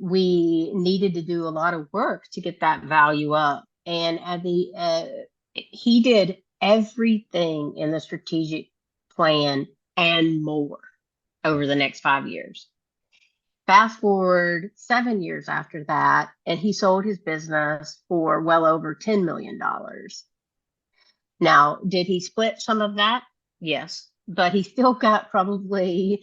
we needed to do a lot of work to get that value up. And he did everything in the strategic plan and more over the next 5 years. Fast forward 7 years after that, and he sold his business for well over $10 million. Now, did he split some of that? Yes, but he still got probably,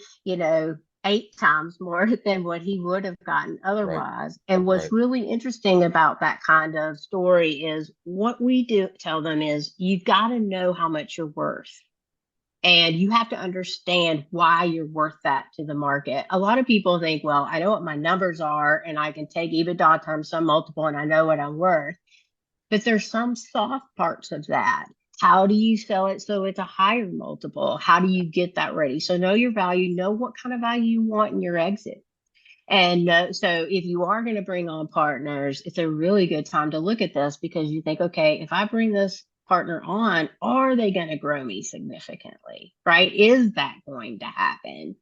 8 times more than what he would have gotten Right, otherwise. And what's right, really interesting about that kind of story is what we do tell them is you've got to know how much you're worth. And you have to understand why you're worth that to the market. A lot of people think, well, I know what my numbers are and I can take EBITDA times some multiple and I know what I'm worth. But there's some soft parts of that. How do you sell it so it's a higher multiple? How do you get that ready? So know your value, know what kind of value you want in your exit. And so if you are going to bring on partners, it's a really good time to look at this because you think, okay, if I bring this partner on, are they going to grow me significantly? Right? Is that going to happen?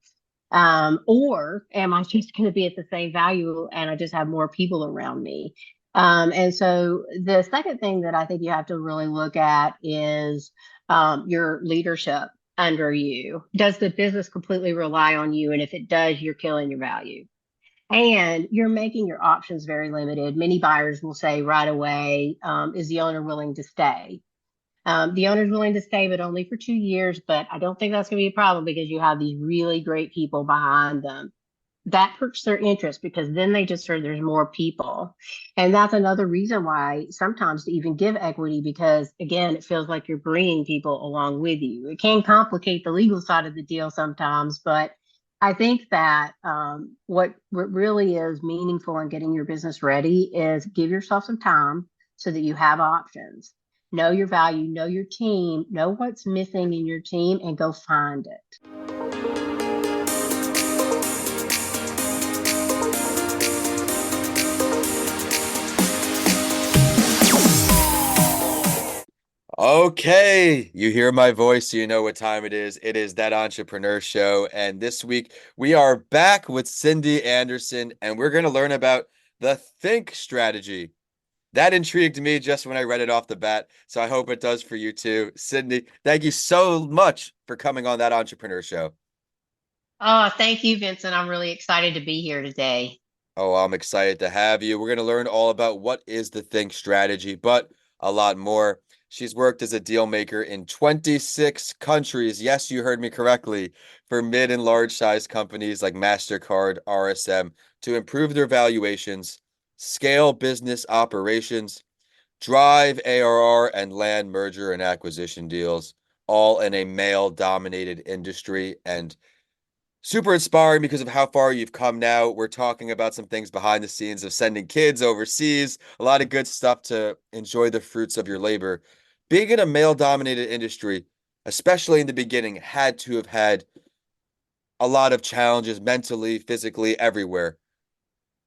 Or am I just going to be at the same value and I just have more people around me? And so the second thing that I think you have to really look at is your leadership under you. Does the business completely rely on you? And if it does, you're killing your value. And you're making your options very limited. Many buyers will say right away, is the owner willing to stay? The owner's willing to stay, but only for 2 years. But I don't think that's going to be a problem because you have these really great people behind them. That perks their interest because then they just heard there's more people. And that's another reason why sometimes to even give equity, because again, it feels like you're bringing people along with you. It can complicate the legal side of the deal sometimes, but I think that what really is meaningful in getting your business ready is give yourself some time so that you have options. Know your value, know your team, know what's missing in your team, and go find it. Okay, you hear my voice, so you know what time it is. It is That Entrepreneur Show, and this week we are back with Cindy Anderson, and we're going to learn about the Think strategy. That intrigued me just when I read it off the bat, so I hope it does for you too. Cindy, thank you so much for coming on That Entrepreneur Show. Oh, thank you, Vincent. I'm really excited to be here today. Oh, I'm excited to have you. We're going to learn all about what is the Think strategy, but a lot more. She's worked as a deal maker in 26 countries. Yes, you heard me correctly. For mid and large size companies like Mastercard, RSM to improve their valuations, scale business operations, drive ARR and land merger and acquisition deals, all in a male dominated industry. And super inspiring because of how far you've come now. We're talking about some things behind the scenes of sending kids overseas, a lot of good stuff to enjoy the fruits of your labor. Being in a male dominated industry, especially in the beginning, had to have had a lot of challenges mentally, physically, everywhere.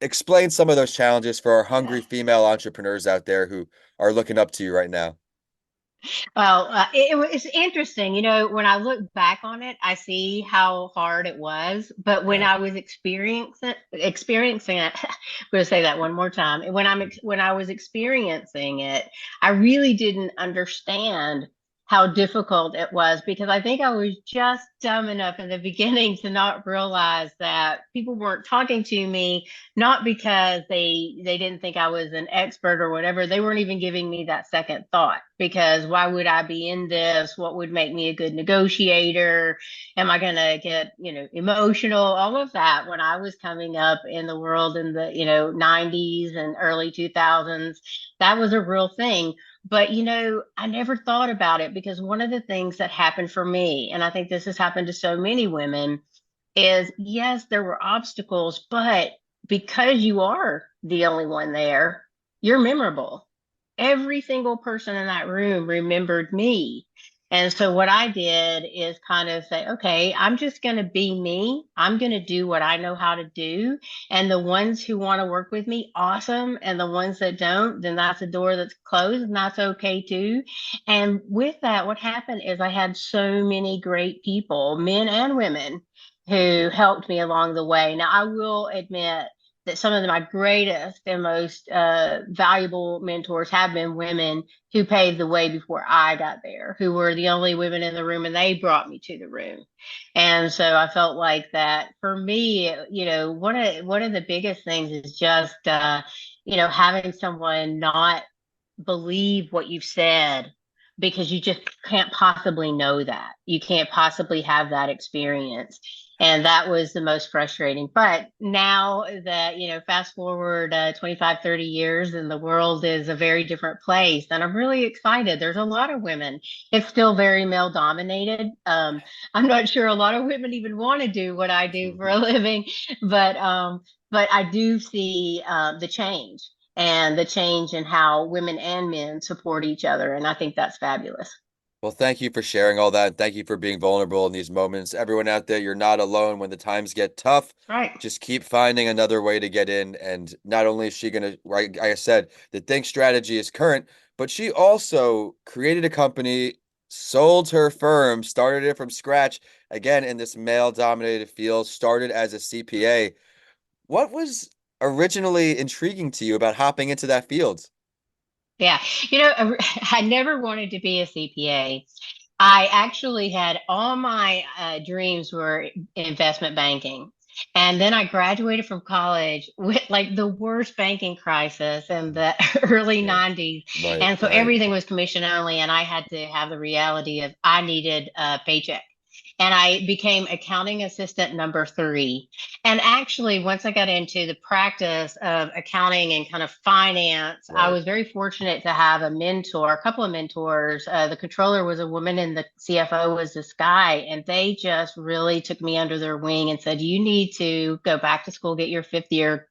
Explain some of those challenges for our hungry female entrepreneurs out there who are looking up to you right now. Well, it's interesting. When I look back on it, I see how hard it was. But when Yeah. I was experiencing it, I'm going to say that one more time. When I was experiencing it, I really didn't understand how difficult it was because I think I was just dumb enough in the beginning to not realize that people weren't talking to me, not because they didn't think I was an expert or whatever. They weren't even giving me that second thought because why would I be in this? What would make me a good negotiator? Am I going to get, emotional? All of that when I was coming up in the world in the, 90s and early 2000s, that was a real thing. But, I never thought about it because one of the things that happened for me, and I think this has happened to so many women, is yes, there were obstacles, but because you are the only one there, you're memorable. Every single person in that room remembered me. And so what I did is kind of say, okay, I'm just going to be me. I'm going to do what I know how to do. And the ones who want to work with me, awesome. And the ones that don't, then that's a door that's closed and that's okay too. And with that, what happened is I had so many great people, men and women, who helped me along the way. Now, I will admit, that some of my greatest and most valuable mentors have been women who paved the way before I got there, who were the only women in the room, and they brought me to the room. And so I felt like that for me, one of the biggest things is just having someone not believe what you've said because you just can't possibly know that. You can't possibly have that experience. And that was the most frustrating. But now that, fast forward 25, 30 years and the world is a very different place, and I'm really excited. There's a lot of women. It's still very male dominated. I'm not sure a lot of women even want to do what I do for a living, but I do see the change and the change in how women and men support each other. And I think that's fabulous. Well, thank you for sharing all that. Thank you for being vulnerable in these moments. Everyone out there, you're not alone when the times get tough. Right. Just keep finding another way to get in. And not only is she going to, like I said, the Think strategy is current, but she also created a company, sold her firm, started it from scratch, again, in this male-dominated field, started as a CPA. What was originally intriguing to you about hopping into that field? Yeah. I never wanted to be a CPA. I actually had all my dreams were investment banking. And then I graduated from college with like the worst banking crisis in the early Yeah, 90s. right, And so right, everything was commission only, and I had to have the reality of I needed a paycheck. And I became accounting assistant number three. And actually, once I got into the practice of accounting and kind of finance, I right. was very fortunate to have a mentor, a couple of mentors. The controller was a woman, and the CFO was this guy. And they just really took me under their wing and said, "You need to go back to school, get your fifth year,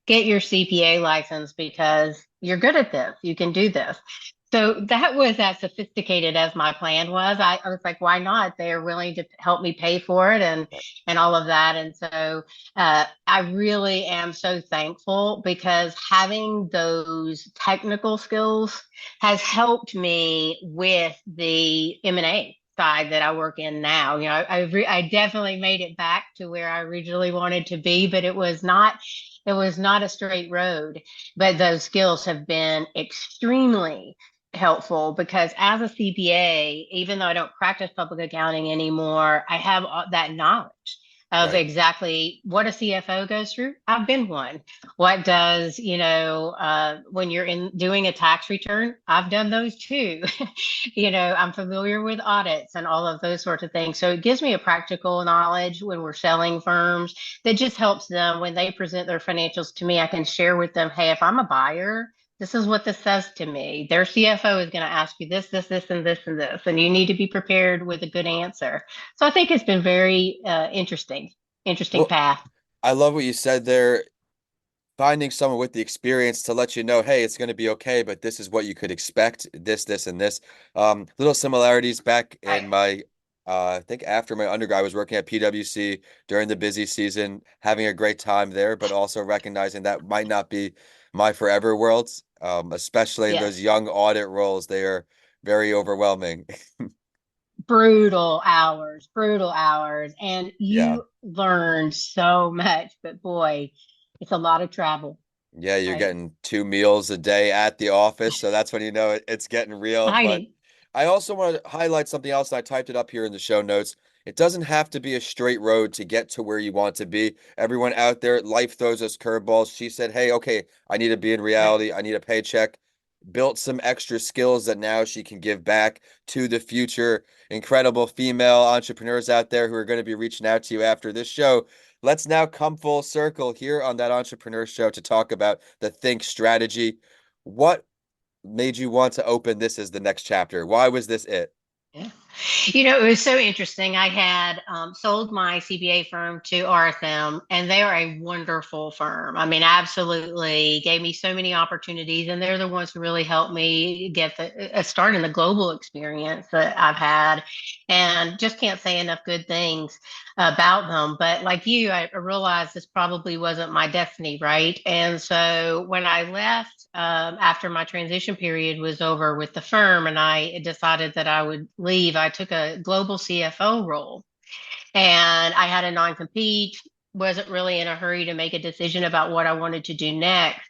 get your CPA license because you're good at this. You can do this." So that was as sophisticated as my plan was. I was like, why not? They're willing to help me pay for it and all of that. And so I really am so thankful because having those technical skills has helped me with the M&A side that I work in now. I definitely made it back to where I originally wanted to be, but it was not a straight road. But those skills have been extremely helpful because as a CPA, even though I don't practice public accounting anymore, I have that knowledge of Right. exactly what a CFO goes through. I've been one. What does, when you're in doing a tax return, I've done those too. I'm familiar with audits and all of those sorts of things. So it gives me a practical knowledge when we're selling firms that just helps them when they present their financials to me. I can share with them, hey, if I'm a buyer, this is what this says to me. Their CFO is going to ask you this, this, this, and this, and this, and you need to be prepared with a good answer. So I think it's been very interesting Well, path. I love what you said there. Finding someone with the experience to let you know, hey, it's going to be okay, but this is what you could expect, this, and this. Little similarities back in Right. my, I think after my undergrad, I was working at PwC during the busy season, having a great time there, but also recognizing that might not be my forever worlds, especially in those Yes. young audit roles. They are very overwhelming. Brutal hours. And Yeah. you learn so much, but boy, it's a lot of travel, Yeah, you're right? getting 2 meals a day at the office, so that's when you know it's getting real. But Exciting. I also want to highlight something else, and I typed it up here in the show notes. It doesn't have to be a straight road to get to where you want to be. Everyone out there, life throws us curveballs. She said, "Hey, okay, I need to be in Right. reality. I need a paycheck." Built some extra skills that now she can give back to the future incredible female entrepreneurs out there who are going to be reaching out to you after this show. Let's now come full circle here on that entrepreneur show to talk about the Think strategy. What made you want to open this as the next chapter? Why was this it? Yeah. It was so interesting. I had sold my CBA firm to RSM, and they are a wonderful firm. I mean, absolutely gave me so many opportunities, and they're the ones who really helped me get a start in the global experience that I've had, and just can't say enough good things about them. But like you, I realized this probably wasn't my destiny, right? And so when I left after my transition period was over with the firm, and I decided that I would leave, I took a global CFO role, and I had a non-compete. wasn't really in a hurry to make a decision about what I wanted to do next.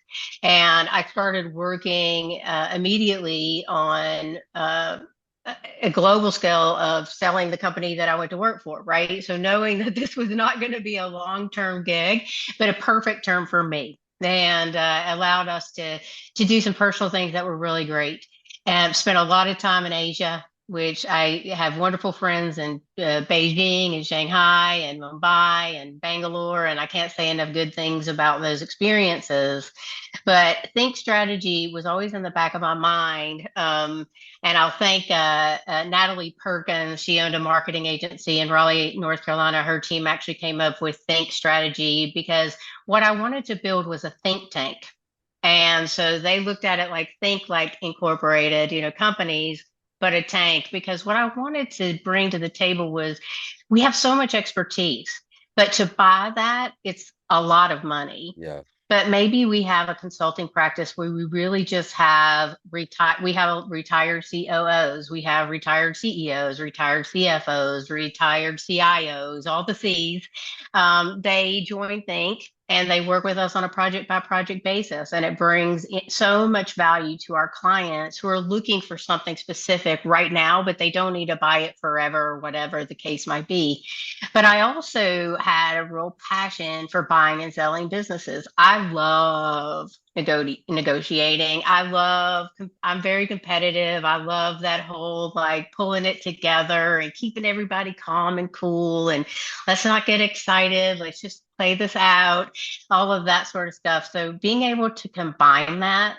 And I started working immediately on a global scale of selling the company that I went to work for, right? So knowing that this was not going to be a long-term gig, but a perfect term for me, and allowed us to do some personal things that were really great. And spent a lot of time in Asia, which I have wonderful friends in Beijing and Shanghai and Mumbai and Bangalore, and I can't say enough good things about those experiences. But Think Strategy was always in the back of my mind. And I'll thank Natalie Perkins. She owned a marketing agency in Raleigh, North Carolina. Her team actually came up with Think Strategy because what I wanted to build was a think tank. And so they looked at it like think like incorporated, companies, but a tank. Because what I wanted to bring to the table was we have so much expertise, but to buy that, it's a lot of money. Yeah. But maybe we have a consulting practice where we really just have we have retired COOs, we have retired CEOs, retired CFOs, retired CIOs, all the C's. They join Think and they work with us on a project by project basis. And it brings so much value to our clients who are looking for something specific right now, but they don't need to buy it forever or whatever the case might be. But I also had a real passion for buying and selling businesses. I love negotiating. I'm very competitive. I love that whole like pulling it together and keeping everybody calm and cool. And let's not get excited. Let's just play this out, all of that sort of stuff. So being able to combine that.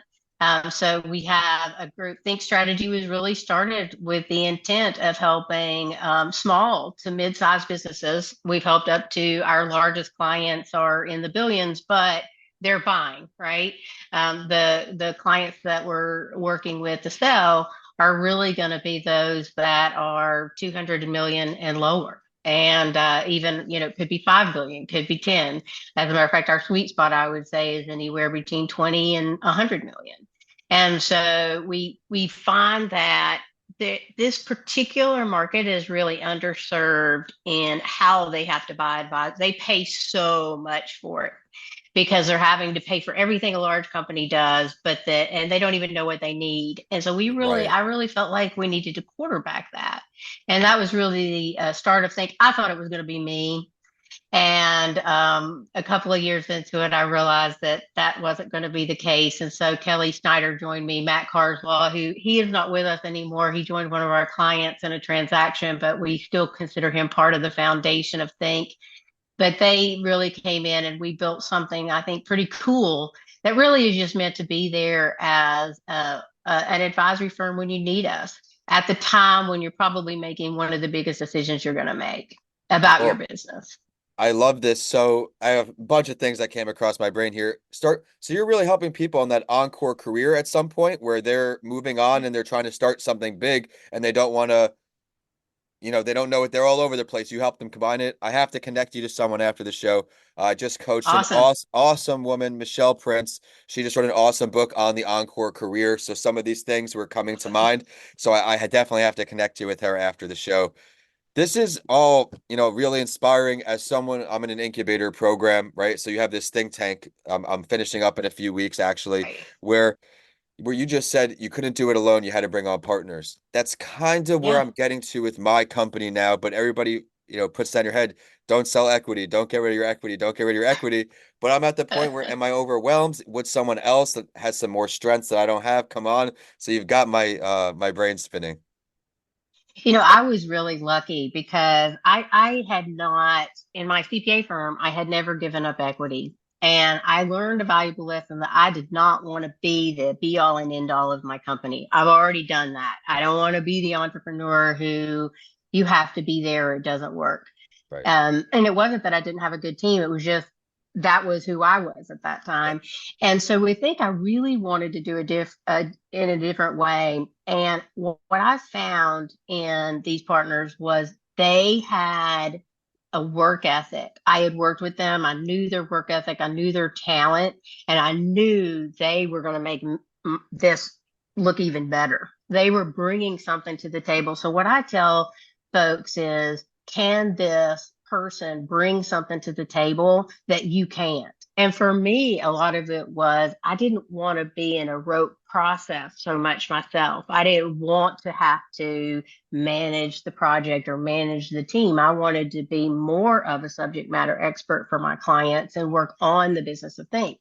So we have a group. Think Strategy was really started with the intent of helping small to mid-sized businesses. We've helped up to our largest clients are in the billions, but they're buying, right? The clients that we're working with to sell are really going to be those that are 200 million and lower. And even, could be 5 billion, could be 10. As a matter of fact, our sweet spot, I would say, is anywhere between 20 and 100 million. And so we find that this particular market is really underserved in how they have to buy advice. They pay so much for it because they're having to pay for everything a large company does, and they don't even know what they need. And so Right. I really felt like we needed to quarterback that. And that was really the start of Think. I thought it was going to be me. And a couple of years into it, I realized that that wasn't going to be the case. And so Kelly Snyder joined me, Matt Carslaw, who he is not with us anymore. He joined one of our clients in a transaction, but we still consider him part of the foundation of Think. But they really came in and we built something I think pretty cool that really is just meant to be there as an advisory firm when you need us at the time when you're probably making one of the biggest decisions you're going to make about your Well, business. I love this. So I have a bunch of things that came across my brain here. So you're really helping people in that encore career at some point where they're moving on and they're trying to start something big and they don't want to, they don't know it. They're all over the place. You help them combine it. I have to connect you to someone after the show. I just coached an Awesome. awesome woman, Michelle Prince. She just wrote an awesome book on the encore career. So some of these things were coming to mind. So I definitely have to connect you with her after the show. This is all, really inspiring as someone, I'm in an incubator program, right? So you have this think tank. I'm finishing up in a few weeks, actually, Right. where you just said you couldn't do it alone, you had to bring on partners. That's kind of where Yeah. I'm getting to with my company now, but everybody, puts that in your head, don't sell equity, don't get rid of your equity, don't get rid of your equity. But I'm at the point where am I overwhelmed? Would someone else that has some more strengths that I don't have come on? So you've got my brain spinning. I was really lucky because I had not, in my CPA firm, I had never given up equity. And I learned a valuable lesson that I did not want to be the be all and end all of my company. I've already done that. I don't want to be the entrepreneur who you have to be there or it doesn't work. Right. And it wasn't that I didn't have a good team. It was just that was who I was at that Yeah. time. And so we think I really wanted to do in a different way. And what I found in these partners was they had a work ethic. I had worked with them. I knew their work ethic. I knew their talent, and I knew they were going to make this look even better. They were bringing something to the table. So what I tell folks is, can this person brings something to the table that you can't. And for me, a lot of it was I didn't want to be in a rote process so much myself. I didn't want to have to manage the project or manage the team. I wanted to be more of a subject matter expert for my clients and work on the business of Think.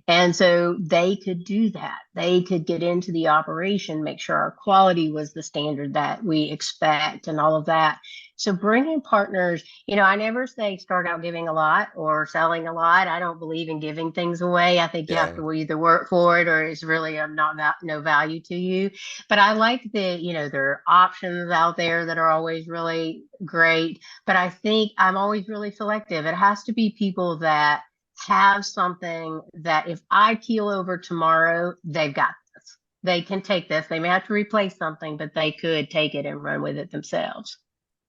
And so they could do that. They could get into the operation, make sure our quality was the standard that we expect and all of that. So bringing partners, I never say start out giving a lot or selling a lot. I don't believe in giving things away. I think you have Yeah. to either work for it or it's really no value to you. But I like there are options out there that are always really great. But I think I'm always really selective. It has to be people that have something that if I keel over tomorrow, they've got this. They can take this. They may have to replace something, but they could take it and run with it themselves.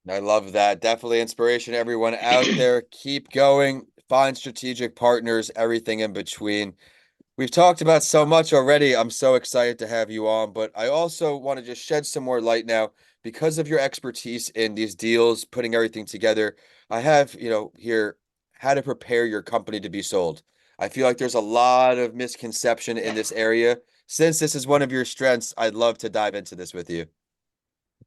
I love that. Definitely inspiration, everyone out there. Keep going, find strategic partners, everything in between. We've talked about so much already. I'm so excited to have you on, but I also want to just shed some more light now because of your expertise in these deals, putting everything together. I have, here how to prepare your company to be sold. I feel like there's a lot of misconception in this area. Since this is one of your strengths, I'd love to dive into this with you.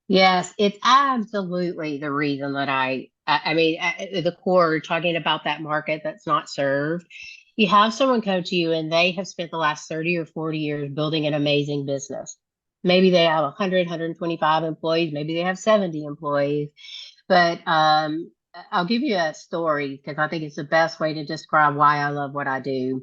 Yes, it's absolutely the reason that I mean, at the core, talking about that market that's not served. You have someone come to you and they have spent the last 30 or 40 years building an amazing business. Maybe they have 100, 125 employees. Maybe they have 70 employees. But I'll give you a story because I think it's the best way to describe why I love what I do.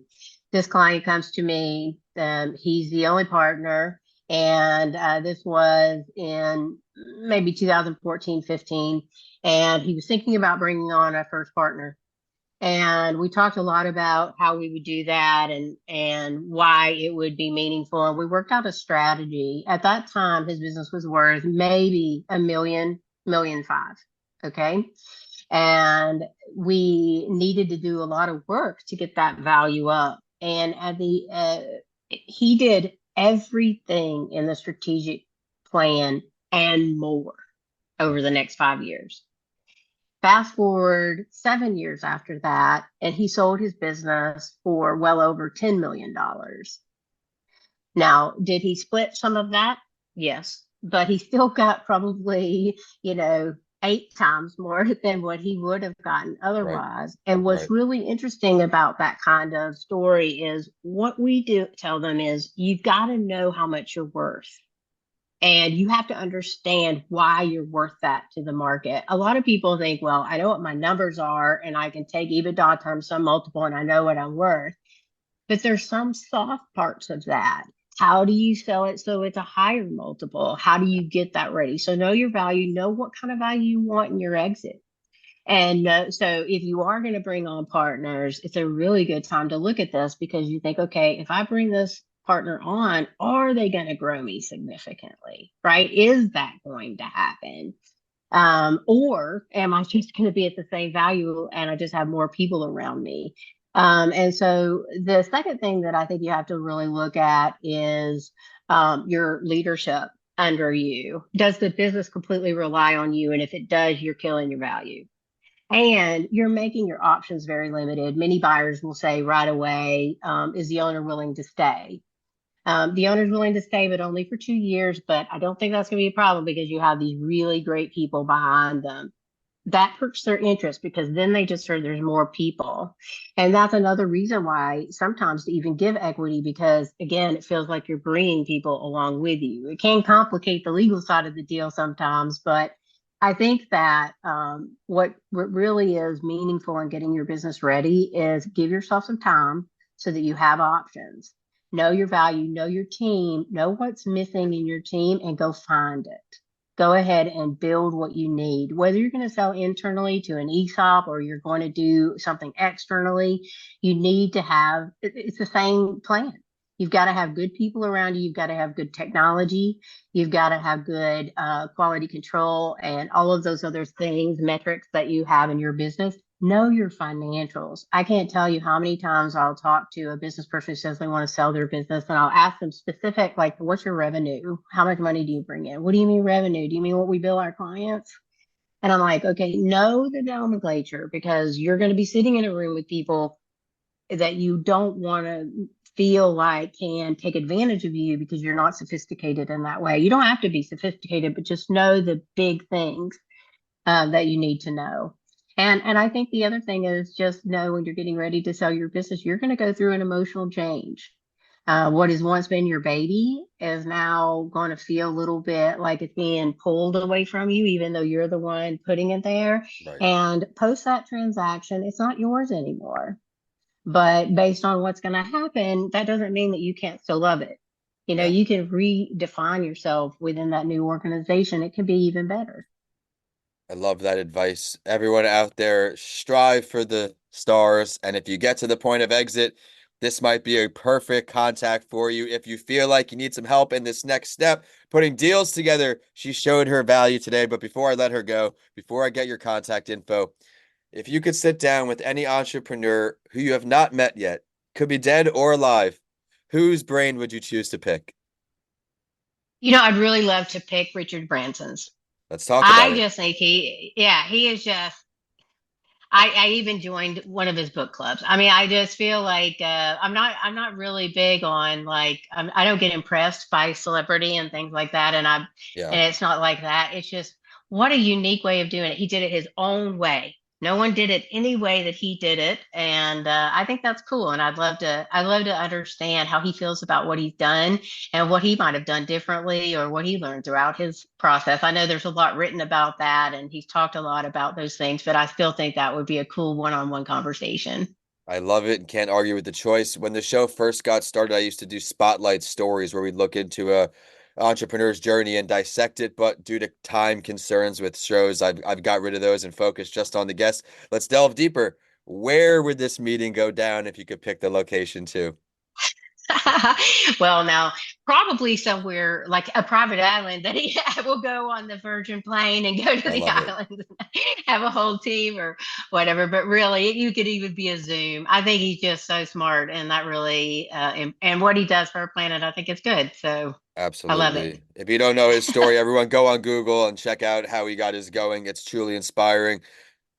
This client comes to me. He's the only partner. And this was in maybe 2014, 15. And he was thinking about bringing on a first partner. And we talked a lot about how we would do that and why it would be meaningful. And we worked out a strategy. At that time, his business was worth maybe a million, million five. Okay. And we needed to do a lot of work to get that value up. And he did everything in the strategic plan and more over the next 5 years. Fast forward 7 years after that, and he sold his business for well over $10 million. Now, did he split some of that? Yes, but he still got probably, 8 times more than what he would have gotten Right, otherwise. And what's right. really interesting about that kind of story is what we do tell them is you've got to know how much you're worth. And you have to understand why you're worth that to the market. A lot of people think, well, I know what my numbers are and I can take EBITDA times some multiple and I know what I'm worth. But there's some soft parts of that. How do you sell it so it's a higher multiple? How do you get that ready? So know your value, know what kind of value you want in your exit. And so if you are going to bring on partners, it's a really good time to look at this because you think, okay, if I bring this partner on, are they going to grow me significantly? Right? Is that going to happen? Or am I just going to be at the same value and I just have more people around me? And so the second thing that I think you have to really look at is your leadership under you. Does the business completely rely on you? And if it does, you're killing your value. And you're making your options very limited. Many buyers will say right away, is the owner willing to stay? The owner's willing to stay, but only for 2 years. But I don't think that's going to be a problem because you have these really great people behind them. That perks their interest because then they just heard there's more people. And that's another reason why sometimes to even give equity, because again, it feels like you're bringing people along with you. It can complicate the legal side of the deal sometimes, but I think that what really is meaningful in getting your business ready is give yourself some time so that you have options. Know your value, know your team, know what's missing in your team, and go find it. Go ahead and build what you need. Whether you're going to sell internally to an ESOP or you're going to do something externally, you need to have it's the same plan. You've got to have good people around you. You've got to have good technology. You've got to have good quality control and all of those other things, metrics that you have in your business. Know your financials. I can't tell you how many times I'll talk to a business person who says they want to sell their business, and I'll ask them specific, like, what's your revenue? How much money do you bring in? What do you mean revenue? Do you mean what we bill our clients? And I'm like, okay, know the nomenclature because you're going to be sitting in a room with people that you don't want to feel like can take advantage of you because you're Right. not sophisticated in that way. You don't have to be sophisticated, but just know the big things that you need to know. And I think the other thing is just know when you're getting ready to sell your business, you're going to go through an emotional change. What has once been your baby is now going to feel a little bit like it's being pulled away from you, even though you're the one putting it there. Right. And post that transaction, it's not yours anymore. But based on what's going to happen, that doesn't mean that you can't still love it. Yeah. You can redefine yourself within that new organization. It can be even better. I love that advice. Everyone out there, strive for the stars. And if you get to the point of exit, this might be a perfect contact for you. If you feel like you need some help in this next step, putting deals together, she showed her value today. But before I let her go, before I get your contact info, if you could sit down with any entrepreneur who you have not met yet, could be dead or alive, whose brain would you choose to pick? I'd really love to pick Richard Branson's. Let's talk about I it. just think he is just I even joined one of his book clubs. I mean, I just feel like I'm not really big on like I don't get impressed by celebrity and things like that, Yeah, and it's not like that. It's just what a unique way of doing it. He did it his own way. No one did it any way that he did it, and I think that's cool. And I'd love to understand how he feels about what he's done and what he might have done differently or what he learned throughout his process. I know there's a lot written about that and he's talked a lot about those things, but I still think that would be a cool one-on-one conversation. I love it and can't argue with the choice. When the show first got started, I used to do spotlight stories where we'd look into a entrepreneur's journey and dissect it. But due to time concerns with shows, I've got rid of those and focused just on the guests. Let's delve deeper. Where would this meeting go down if you could pick the location too? Well, now probably somewhere like a private island that he will go on the Virgin plane and go to I the love it. island, and have a whole team or whatever. But really, you could even be a Zoom. I think he's just so smart, and that really and what he does for our planet, I think it's good. So I love it. Absolutely. If you don't know his story, everyone go on Google and check out how he got his going. It's truly inspiring.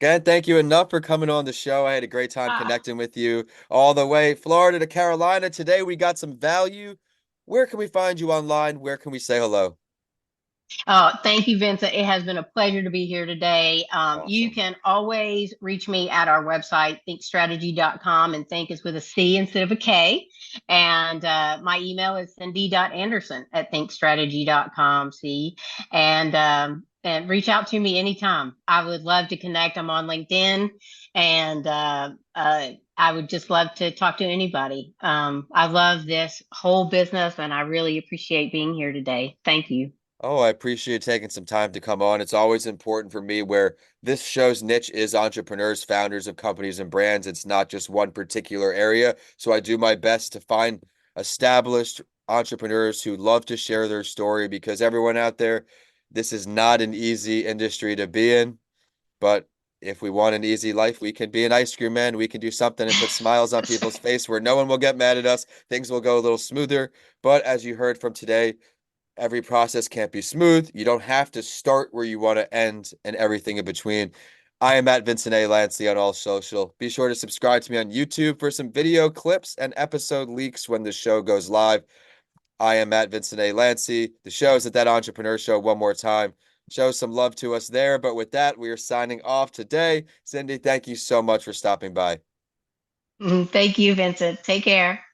Again, thank you enough for coming on the show. I had a great time Ah. connecting with you all the way Florida to Carolina. Today we got some value. Where can we find you online? Where can we say hello? Thank you, Vincent. It has been a pleasure to be here today. You Awesome. can always reach me at our website, thinkstrategy.com, and think is with a C instead of a K. And my email is cindy.anderson@thinkstrategy.com. See, and reach out to me anytime. I would love to connect. I'm on LinkedIn, and I would just love to talk to anybody. I love this whole business, and I really appreciate being here today. Thank you. Oh, I appreciate taking some time to come on. It's always important for me where this show's niche is entrepreneurs, founders of companies and brands. It's not just one particular area. So I do my best to find established entrepreneurs who love to share their story because everyone out there, this is not an easy industry to be in. But if we want an easy life, we can be an ice cream man. We can do something and put smiles on people's face where no one will get mad at us. Things will go a little smoother. But as you heard from today, every process can't be smooth. You don't have to start where you want to end and everything in between. I am at Vincent A. Lancey on all social. Be sure to subscribe to me on YouTube for some video clips and episode leaks when the show goes live. I am at Vincent A. Lancey. The show is at That Entrepreneur Show one more time. Show some love to us there. But with that, we are signing off today. Cindy, thank you so much for stopping by. Thank you, Vincent. Take care.